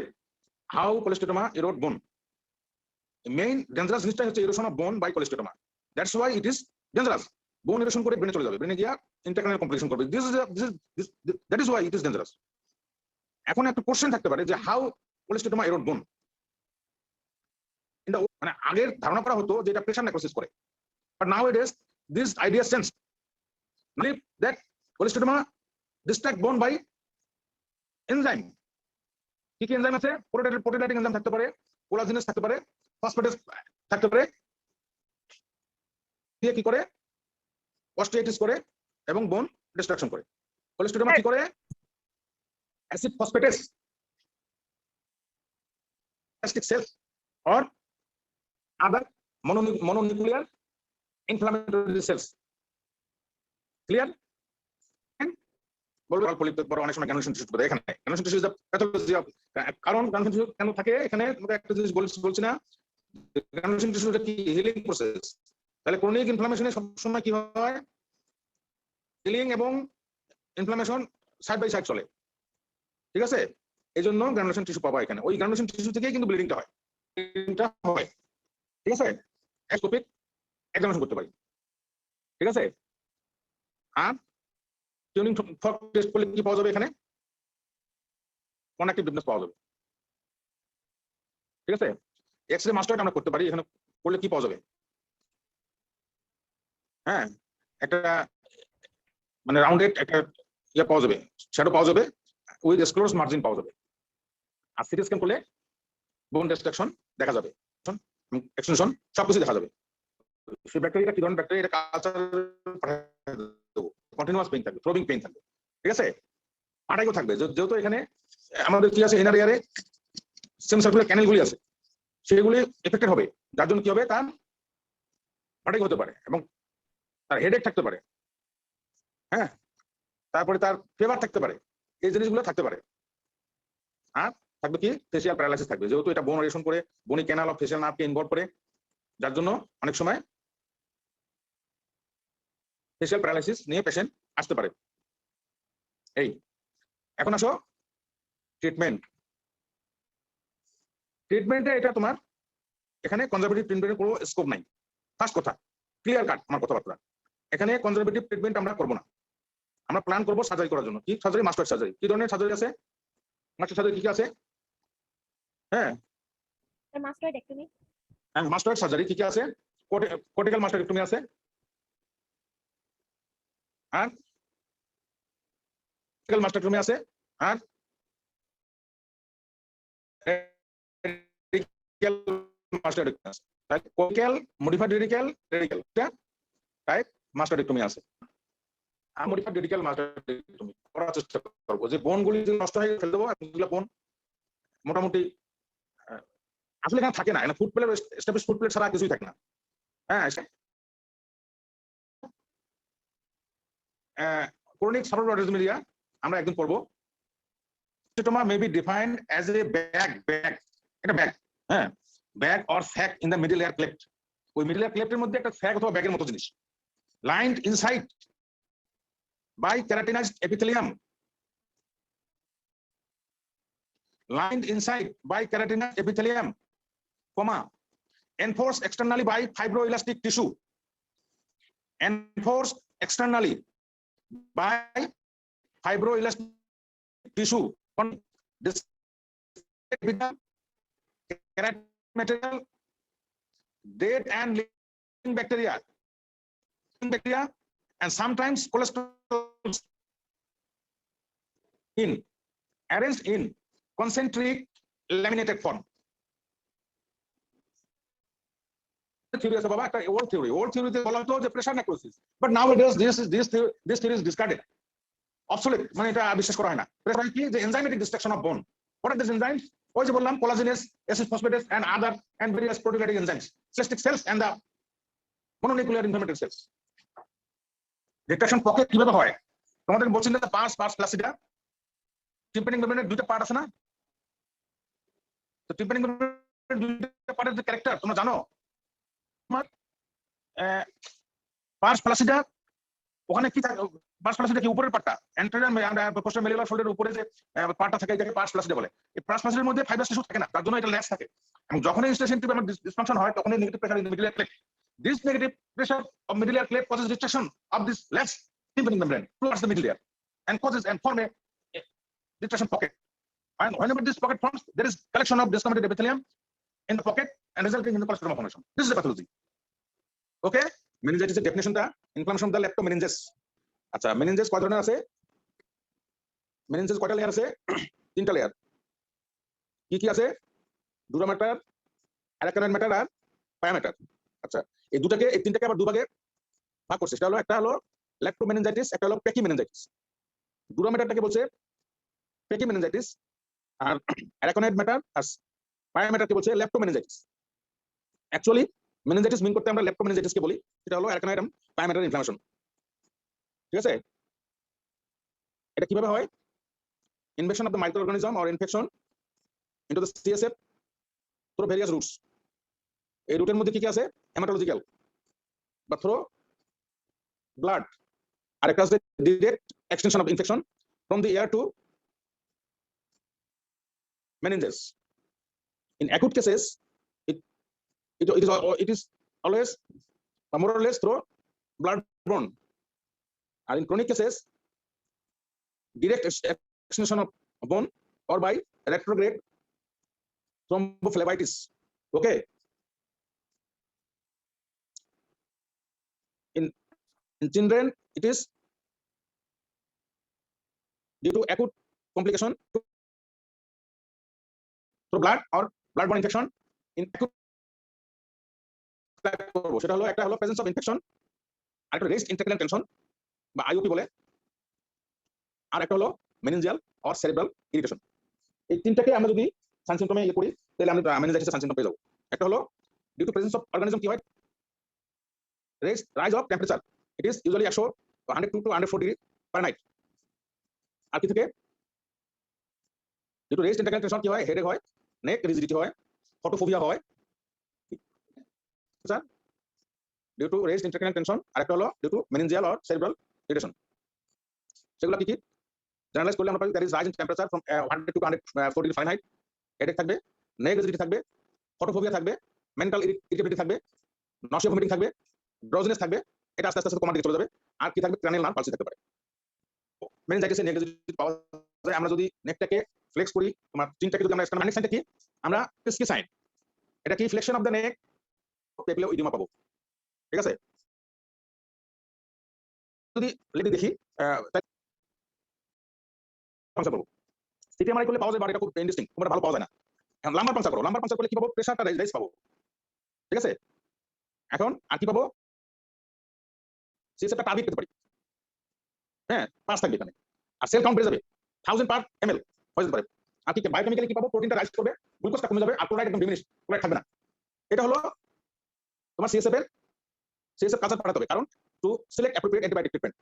how cholesteatoma erode bone. Main dangerous জিনিসটা হচ্ছে erosion of bone by cholesteatoma. That's why it is dangerous. Bone erosion করে ব্রেনে চলে যাবে, ব্রেনে গিয়া ইন্টারনাল কমপ্লিকেশন করবে। That is why it is dangerous. এখন একটা কোশ্চেন থাকতে পারে যে হাউ কোলেস্টোমা এরোড বোন। মানে আগের ধারণা করা হতো যে এটা প্রেশার নেক্রোসিস করে, but now it is this idea sense that cholesteatoma destruct bone by enzyme. কি কি এনজাইম আছে? প্রোটোলাইটিক এনজাইম থাকতে পারে, কোলাজিনেস থাকতে পারে, ফসফেটেস থাকতে পারে। দিয়ে কি করে? অস্টিয়াইটিস করে এবং বোন ডিস্ট্রাকশন করে। কোলেস্টোমা কি করে? Acid phosphatase plastic cells or other mononuclear inflammatory cells. Clear? বলবো অনেক সময় গ্রানুলেশন টিস্যু এখানে granulation tissue is the pathology of. কারণ গ্রানুলেশন টিস্যু কেন থাকে এখানে, আমরা একটা জিনিস বলছি না, গ্রানুলেশন টিস্যুটা কি হিলিং প্রসেস। তাহলে ক্রনিক ইনফ্লামেশনে সবসময় কি হয়? হিলিং এবং ইনফ্লামেশন সাইড বাই সাইড চলে। ঠিক আছে? এই জন্য গ্রানুলেশন টিস্যু পাবা এখানে। ওই গ্রানুলেশন টিস্যু থেকেই কিন্তু ব্লিডিংটা হয়। ঠিক আছে? এক্সোপিক এক্সামিনেশন করতে পারি। ঠিক আছে? আর টিউনিং ফর্ক টেস্ট করলে কি পাওয়া যাবে? এখানে কন্ডাক্টিভ ডিফনেস পাওয়া যাবে। ঠিক আছে? এক্সরে মাস্টার্ড আমরা করতে পারি, এখানে করলে কি পাওয়া যাবে? হ্যাঁ, একটা মানে রাউন্ডেড একটা ইয়ে পাওয়া যাবে, শ্যাডো পাওয়া যাবে, উইথ স্ক্লোরস মার্জিন পাওয়া যাবে। আর সিটি স্ক্যান করলে বোন ডিস্ট্রাকশন দেখা যাবে, এক্সটেনশন সবকিছু দেখা যাবে। সেই ব্যাকটেরিয়াটা কি ধরনের ব্যাকটেরিয়া, এটা কালচার দেবো, কন্টিনিউয়াস পেইন থাকবে, থ্রোবিং পেইন থাকবে। ঠিক আছে? আটাইও থাকবে, যেহেতু এখানে আমাদের কি আছে, ইনার এয়ারে সেমিসার্কুলার ক্যানেলগুলি আছে, সেগুলি এফেক্টেড হবে, যার জন্য কি হবে? তার আটাই হতে পারে এবং তার হেডেক থাকতে পারে। হ্যাঁ, তারপরে তার ফেভার থাকতে পারে, এই জিনিসগুলো থাকতে পারে। আর থাকবে কি? ফেসিয়াল প্যারালাইসিস থাকবে, যেহেতু এটা বোন রেশন করে, বনি ক্যানাল অফ ফেসিয়াল নার্ভকে ইনভলভ করে, যার জন্য অনেক সময় ফেসিয়াল প্যারালাইসিস নিয়ে পেশেন্ট আসতে পারে। এই এখন আসো ট্রিটমেন্টে এটা তোমার এখানে কনজারভেটিভ ট্রিটমেন্টের কোনো স্কোপ নাই। ফার্স্ট কথা, ক্লিয়ার কাট আমার কথাবার্তা, এখানে কনজারভেটিভ ট্রিটমেন্ট আমরা করবো না। আমরা প্ল্যান করবো সার্জারি করার জন্য। কি সার্জারি? Mustard surgery. কি ধরনের সার্জারি আছে? মাস্টার্ড সার্জারি কি আছে? হ্যাঁ, মাস্টার্ডেক্টমি। হ্যাঁ, মাস্টার্ড সার্জারি কি কি আছে? কর্টিক্যাল মাস্টার্ডেক্টমি আছে, আর মাস্টারটমি আছে, আর মাস্টারটমি আছে। কোরিক্যাল, মডিফাইড রেডিক্যাল, টাইপ মাস্টারটমি আছে। আর মডিফাইড রেডিক্যাল মাস্টারটমি করার চেষ্টা করবো, যে বোনগুলি নষ্ট হয়ে ফেলে দেবো, এগুলো বোন মোটামুটি আসলে এখানে থাকে না, এখানে food plate, establish food plate ছাড়া কিছুই থাকে না। হ্যাঁ, chronic subarachnoid dysmenorrhea আমরা একদিন পড়বো। Hematoma may be defined as a bag, এটা ব্যাগ, হ্যাঁ, bag or sac in the middle ear cleft, ওই মিডল ear cleft এর মধ্যে একটা স্যাক অথবা ব্যাগের মতো জিনিস, lined inside by keratinized epithelium, lined inside by keratinized epithelium, comma, enforced externally by fibroelastic tissue, enforced externally by fibroelastic tissue, this keratin material, dead and living bacteria, and sometimes cholesterol arranged in concentric laminated form. Theory আছে বাবা, একটা old theory তে বলা হতো যে pressure necrosis, but nowadays this theory is discarded, obsolete, মানে এটা বিশ্বাস করা হয় না। প্রেসার কি, যে enzymatic destruction of bone. What are these enzymes? ওই যে বললাম collagenase, acid phosphatase and other and various proteolytic enzymes, cystic cells and the mononuclear inflammatory cells. Detection pocket কিভাবে হয়? তোমাদের বলছেন না পার্স ফ্লাসিডা, tympanic membrane দুইটা পার্ট আছে না? তো tympanic membrane দুইটা পার্টের যে ক্যারেক্টার তোমরা জানো? পার্স ফ্লাসিডা ওখানে কি থাকে? পার্স ফ্লাসিডা কি উপরের পার্টটা, অ্যান্টেরিয়র পোস্টার মেলিয়ার ফোল্ডের উপরে যে পার্টটা থাকে এটাকে পার্স ফ্লাসিডা বলে। এই পার্স ফ্লাসিডার মধ্যে ফাইব্রাস টিস্যু থাকে না, তার জন্য এটা ল্যাস থাকে, এবং যখনই ইনস্টেশন টিউব আমার ডিসফাংশন হয় তখনই negative pressure in middle ear cleft. This negative pressure of middle ear cleft causes retraction of this left tympanic membrane towards the middle ear and form a retraction pocket. And whenever this pocket forms, there is collection of desquamated epithelium in the pocket and resulting in the cholesterol formation. This is the pathology. Okay, meningitis এর ডেফিনিশনটা, inflammation of the লেপ্টোমেনিনজেস। আচ্ছা, meninges কয় ধরনের আছে? Meninges কয়টা layer আছে? তিনটা layer. কি কি আছে? ডুরা ম্যাটার, অ্যারাকানয়েড ম্যাটার আর পায়া ম্যাটার। আচ্ছা, এই দুটাকে, এই তিনটাকে আবার দুভাগে ভাগ করছে। সেটা হলো, একটা হলো লেপ্টোমেনিনজাইটিস, একটা হলো পেকিমেনিনজাইটিস। ডুরা ম্যাটারটাকে বলছে পেকিমেনিনজাইটিস, আর অ্যারাকানয়েড ম্যাটার আর পায়া ম্যাটারকে বলছে লেপ্টোমেনিনজাইটিস। অ্যাকচুয়ালি মেনিনজাইটিস মিন করতে আমরা লেপ্টোমেনিনজাইটিসকে বলি, এটা হলো অ্যারাকানয়েড এবং পায়া ম্যাটার ইনফ্লামেশন। ঠিক আছে? এটা কিভাবে হয়? Invasion of the microorganism or infection into the CSF through various routes. এই রুটের মধ্যে কি কি আছে? হেমাটোলজিক্যাল বা থ্রো ব্লাড, আর একটা আছে direct extension of infection from the ear to meninges. In acute cases, it is always more or less through blood-borne, and in chronic cases, direct extension of bone or by retrograde thrombophlebitis. Okay, in children it is due to acute complication through blood or blood-borne infection in acute, সেটা হলো, একটা হলো presence of infection, আর একটা rest intracranial tension বা IOP বলে, আর একটা হলো meningeal or cerebral irritation. এই তিনটাকে আমরা যদি সাইন সিম্পটমে করি তাহলে আমরা মেনিনজাইটিসের সাইন সিম্পটম পেয়ে যাব। একটা হলো due to presence of organism, কি হয়? Rise of temperature, it is usually 102 to 104 degree per night. আর কি থেকে? Due to rest intracranial tension কি হয়? হেডেক হয়, নেক রিজিডিটি হয়, ফটোফোবিয়া হয়। Sir, due to rest intracranial tension, আর একটা হলো due to meningeal or cerebral irritation. সেগুলো কি কি? জেনারেলাইজ করলে আমরা পাই that is rise in temperature from 100 to 104 degree Fahrenheit, headache থাকবে, নেক রিজিডিটি থাকবে, ফটোফোবিয়া থাকবে, মেন্টাল ইরিটেবিলিটি থাকবে, নসিয়া ভমিটিং থাকবে, ড্রাউজিনেস থাকবে, এটা আস্তে আস্তে কমার দিকে চলে যাবে। আর কি থাকবে? ক্রানিয়াল নার্ভ পালসি থাকতে পারে। মেনিনজাইটিসের নেক রিজিডিটি পাওয়া যায় আমরা যদি নেকটাকে ফ্লেক্স করি, তোমার চিনটাকে যদি আমরা স্ক্যান, মাইনিক সাইনটা কি? আমরা পেসকি সাইন, এটা কি? Flexion of the neck, papilloedema পাবো। ঠিক আছে? যদি লেডি দেখি পাংচার করবো, সিটি এমআরআই করলে পাওয়া যায়, বাট এটা খুব ইন্টারেস্টিং, খুব ভালো পাওয়া যায় না। এখন লাম্বার পাংচার করো, লাম্বার পাংচার করলে কি পাবো? প্রেসারটা রাইজ পাবো। ঠিক আছে? এখন আর কি পাবো? সিএসএফটা টার্গেট পেতে পারি, হ্যাঁ, পাঁচ থাকবে এখানে, আর সেল কাউন্ট বেড়ে যাবে 1000 পার ml হয়ে যেতে পারে। আর কি বায়োকেমিক্যালি কি পাবো? প্রোটিনটা রাইজ করবে, গ্লুকোজটা কমে যাবে, আর ক্লোরাইড একদম ডিমিনিশ, ক্লোরাইড থাকবে না। এটা হলো তোমার সিএসএফ কালচার পাঠাতে হবে, কারণ to select appropriate antibiotic treatment.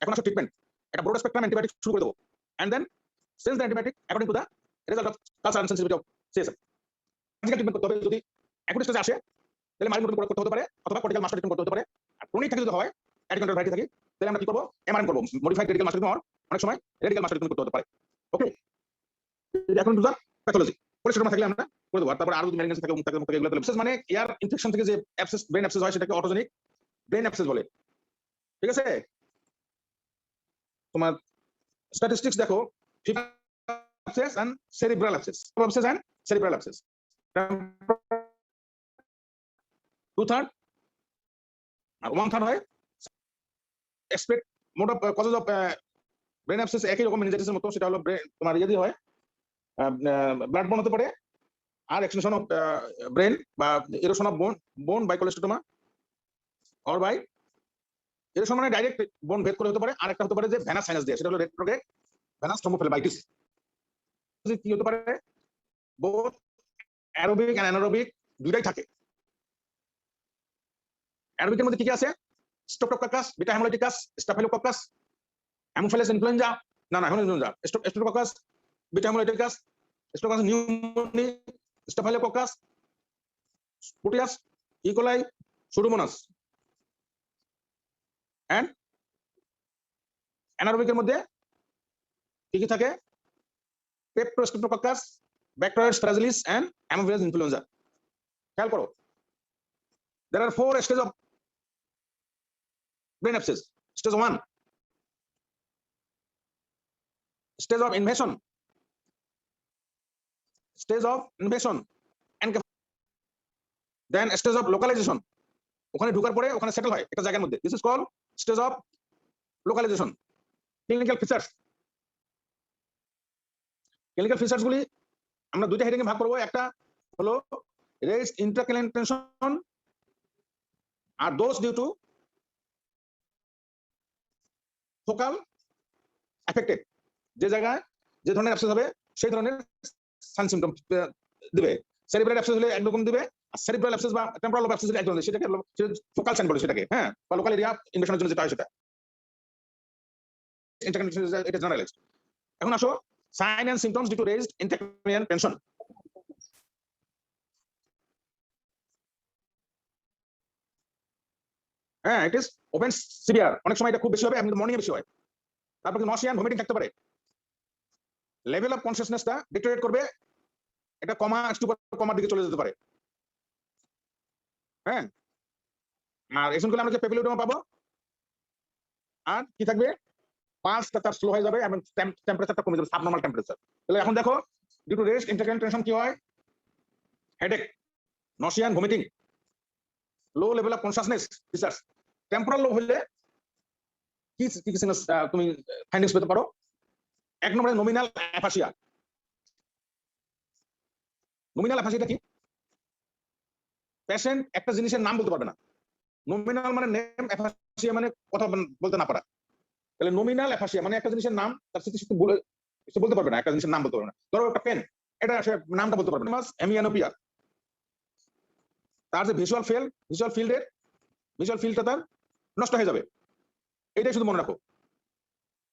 এখন আসো ট্রিটমেন্ট, একটা ব্রড স্পেকট্রাম অ্যান্টিবায়োটিক শুরু করে দেবো, and then sense the antibiotic according to the result of culture and sensitivity of CSF. Surgical treatment করতে হবে, যদি অ্যাকুট স্টেজে আসে তাহলে মাইল্ড মোডিফিকেশন করতে হতে পারে, অথবা কর্টিক্যাল মাস্টার ট্রিটমেন্ট করতে হতে পারে। আর ক্রনিক থাকে যদি হয়, অ্যাডিকন্টাল ভ্যারাইটি থাকে, তাহলে আমরা কি করব, এমআরএম করব, মডিফাইড রেডিক্যাল মাস্টার ট্রিটমেন্ট, অনেক সময় রেডিক্যাল মাস্টার ট্রিটমেন্ট করতে হতে পারে। ওকে, এখন টু দ্য প্যাথোলজি পরিষ্কার থাকলে আমরা করে দেবো। তারপর আরো যদি ম্যালিগনেন্সি থাকে, মুখ থাকে এগুলো তাহলে মানে এয়ার ইনফেকশন থেকে যে অ্যাবসেস, ব্রেন অ্যাবসেস হয় সেটাকে অটোজেনিক ব্রেন অ্যাবসেস বলে। ঠিক আছে, তোমার স্ট্যাটিস্টিক্স দেখো, abscess and cerebral abscess, abscess and cerebral abscess, 2/3 আর 1/3 হয় expect mode of causes of brain abscess একই রকম মেনিনজাইটিসের মতো, সেটা হলো তোমার ইয়ে দিয়ে হয়, ব্লাড বোন হতে পারে, আর এক্সটেনশন অফ ব্রেন বা erosion of bone by cholesteatoma or by erosion, মানে ডাইরেক্ট বোন ভেদ করে হতে পারে। আর একটা হতে পারে যে ভেনাস সাইনাস দিয়ে, সেটা হলো রেট্রোগ্রেড ভেনাস থ্রোম্বোফ্লেবাইটিস। কি হতে পারে, বোথ অ্যারোবিক এন্ড অ্যানারোবিক দুইটাই থাকে। অ্যারোবিকের মধ্যে কি কি আছে, streptococcus, beta haemolyticus, staphylococcus, haemophilus influenzae, না influenzae, streptococcus, beta haemolyticus, streptococcus pneumoniae, staphylococcus, proteus, E coli, pseudomonas. And অ্যানারোবিকের মধ্যে কি কি থাকে, peptostreptococcus, bacteroides fragilis and haemophilus influenzae. খেয়াল করো, there are 4 stages of brain abscess. Stage 1, stage of invasion, stage of invasion and then stage of localization, ওখানে ঢোকার পরে ওখানে সেটেল হয় একটা জায়গার মধ্যে, this is called stage of localization. Clinical features গুলি আমরা দুইটা হেডিং এ ভাগ করব, একটা হলো raised intracranial tension আর those due to focal affected, যে জায়গায় যে ধরনের অ্যাবসেস হবে সেই ধরনের সাইন সিম্পটম দিবে। সেরিব্রাল অ্যাবসেস হলে একরকম দিবে, আর সেরিব্রাল অ্যাবসেস বা টেম্পোরাল লোব অ্যাবসেস হলে এক ধরনের, সেটাকে ফোকাল সাইন বলে সেটাকে, হ্যাঁ, বা লোকাল এরিয়া ইনভেশনের জন্য যেটা হয় সেটা ইন্টারকানেকশন, এটা জেনারেলাইজড। এখন আসো sign and symptoms due to raised intracranial tension. হ্যাঁ, ইট ইজ ওপেন সিভিয়ার, অনেক সময় এটা খুব বেশি হবে, মর্নিং এ বেশি হয়। তারপর নসিয়া এন্ড ভমিটিং থাকতে পারে। লেভেল অফ কনসিয়াসনেসটা ডিটেরিয়েট করবে, এটা কমার দিকে চলে যেতে পারে। হ্যাঁ, আর এক্সন করলে আমরা যে পেপিলোডোমা পাবো, আর কি থাকবে, পালসটা তার স্লো হয়ে যাবে এবং টেম্পারেচারটা কমে যাবে, সাবনর্মাল টেম্পারেচার। তাহলে এখন দেখো, due to rest intracranial tension কি হয়, headache, nausea and vomiting, low level of consciousness features. Temporal lobe হলে কি কি তুমি ফাইন্ডিংস পেতে পারো, এক নম্বরে নমিনাল অ্যাফাসিয়া। নমিনাল অ্যাফাসিয়াটা কি, পেশেন্ট একটা জিনিসের নাম বলতে পারবে না। নমিনাল মানে নেম, অ্যাফাসিয়া মানে কথা বলতে না পারা। তাহলে নমিনাল অ্যাফাসিয়া মানে একটা জিনিসের নাম তার স্মৃতিশক্তি বলতে পারবে না, একটা জিনিসের নাম বলতে পারবে না। ধরো একটা পেন, এটা সে নামটা বলতে পারবে না। হেমিয়ানোপিয়া, তার যে ভিজুয়াল ফিল্ডটা তার নষ্ট হয়ে যাবে, এটাই শুধু মনে রাখো।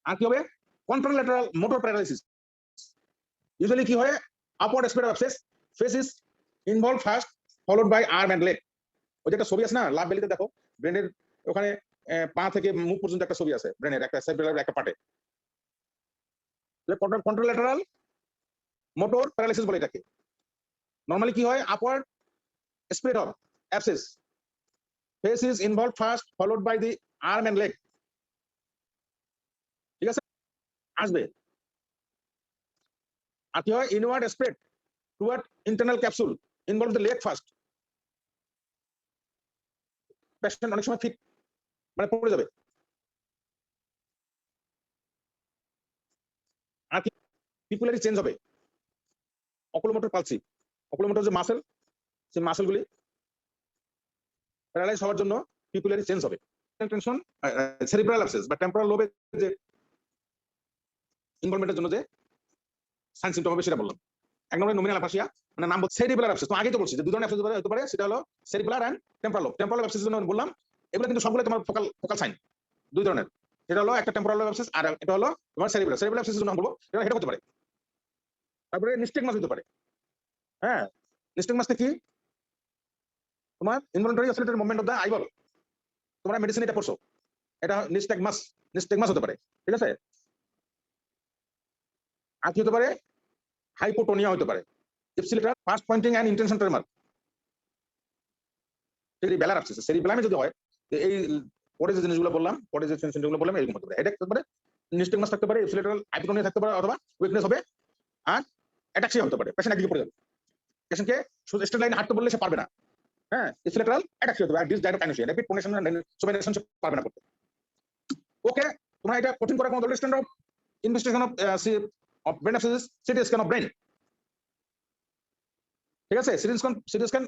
আর কি হবে, কন্ট্রোল্যাটারাল মোটর প্যারালাইসিস। ইউজুয়ালি কি হয়, upward speed of abscess, face is involve first followed by arm and leg. ওই যে একটা ছবি আছে না লাভ বেলিতে, দেখো ব্রেনের ওখানে পা থেকে মুখ পর্যন্ত একটা ছবি আছে, ব্রেনের একটা সেরিব্রালের একটা পার্টে। কন্ট্রোল্যাটারাল মোটর প্যারালাইসিস বলে এটাকে। নরমালি কি হয়, upward spread of abscess, face is involve first followed by the arm and leg. ঠিক আছে, আসবে। আর কি হয়, inward spread toward internal capsule, involve the leg first. Patient অনেক সময় ফিট মানে পড়ে যাবে। আর কি, পিপুলারি চেঞ্জ হবে, অকুলোমোটর পালসি, অকুলোমোটর যে মাসেল, সেই মাসেলগুলি প্যারালাইজ হওয়ার জন্য পিপুলারি চেঞ্জ হবে। টেনশন, সেরিব্রাল অ্যাবসেস বা টেম্পোরাল লোবে যে ইনভলভমেন্টের জন্য যে সাইন সিম্পটম হবে সেটা বললাম। এক নম্বরে নমিনাল অ্যাফাসিয়া মানে নাম সেরিব্রাল অ্যাবসেস, তো আগে তো বলছি যে দুই ধরনের অ্যাবসেস হতে পারে, সেটা হলো cerebral and temporal lobe. Temporal অ্যাবসেসের জন্য বললাম, এগুলো কিন্তু সবগুলো তোমার ফোকাল সাইন, দুই ধরনের। এটা হলো একটা টেম্পোরাল লোব অ্যাবসেস, আর এটা হলো তোমার সেরিব্রাল। সেরিব্রাল অ্যাবসেসের জন্য বলবো এটা হেড হতে পারে। তারপরে নিস্টেগমাস হতে পারে। হ্যাঁ, নিস্টেগমাসটা কি? তোমার ইনভলন্টারি oscillatory movement of the eyeball. তোমরা মেডিসিন এটা পড়ছো, এটা নিস্টেগমাস হতে পারে। ঠিক আছে, আর কি হতে পারে? হাইপোটোনিয়া হতে পারে। Ipsilateral past pointing and intention tremor. Cerebellar abscess, সেরিবেলামে যদি হয় এই পরে যে জিনিসগুলো বললাম, পরে যে সেন্সেন্সগুলো বললাম এরকম হতে পারে। এটা থাকতে পারে, নিস্টেগমাস থাকতে পারে, ইপসিলেটারাল হাইপোটোনিয়া থাকতে পারে, অথবা উইকনেস হবে আর অ্যাটাক্সিয়া হতে পারে। পেশেন্ট একদিকে পড়ে যাবে, পেশেন্টকে শুধু স্ট্রেট লাইনে হাঁটতে বললে সে পারবে না। হ্যাঁ, ইপসিলেটারাল অ্যাটাক্সিয়া হতে পারে, আর ডিসডাইনোকাইনেসিয়া, র্যাপিড পোনেশন এন্ড সুপাইনেশন পারবে না করতে। ওকে, তোমরা এটা কঠিন করার কোনো দরকার stand of investigation of brain abscess, CT scan of brain. ঠিক আছে, সিটি স্ক্যান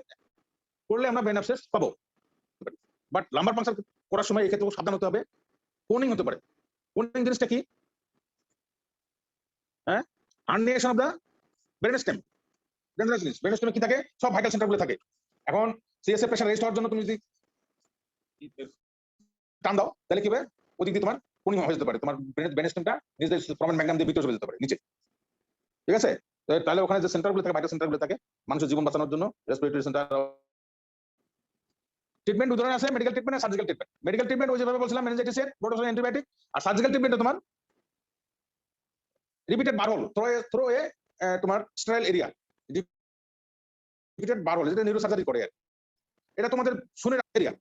করলে আমরা ব্রেন অ্যাবসেস পাবো। বাট লাম্বার পাংচার করার সময় এক্ষেত্রে সাবধান হতে হবে। কোনিং হতে পারে। কোনিং জিনিসটা কি? হ্যাঁ, herniation of the brain stem. Dangerous জিনিস। ব্রেন স্টেমে কি থাকে? সব ভাইটাল সেন্টারগুলো থাকে। এখন সিএসএ প্রেশার রেস্ট হওয়ার জন্য তুমি যদি টান দাও তাহলে কি হবে? ওদিক দিয়ে তোমার কোনিং হয়ে যেতে পারে, তোমার ব্রেন স্টেমটা নিজের প্রমাণ ম্যাগনাম দিয়ে ভিতরে চলে যেতে পারে নিচে। ঠিক আছে, তাহলে ওখানে যে সেন্টারগুলো থাকে, ভাইটাল সেন্টারগুলো থাকে মানুষের জীবন বাঁচানোর জন্য, রেসপিরেটরি সেন্টার। ট্রিটমেন্ট দুই ধরনের আছে, মেডিকেল ট্রিটমেন্ট আর সার্জিক্যাল ট্রিটমেন্ট। মেডিকেল ট্রিটমেন্ট ওই যেভাবে বলছিলাম, মেনিনজাইটিসের বোটোসিন অ্যান্টিবায়োটিক। আর সার্জিক্যাল ট্রিটমেন্টে তোমার রিপিটেড বারহোল থ্রো এ তোমার স্টেরাইল এরিয়া, রিপিটেড বারহোল, যেটা নিউরো সার্জারি করে। এটা তোমাদের শুনে এরিয়া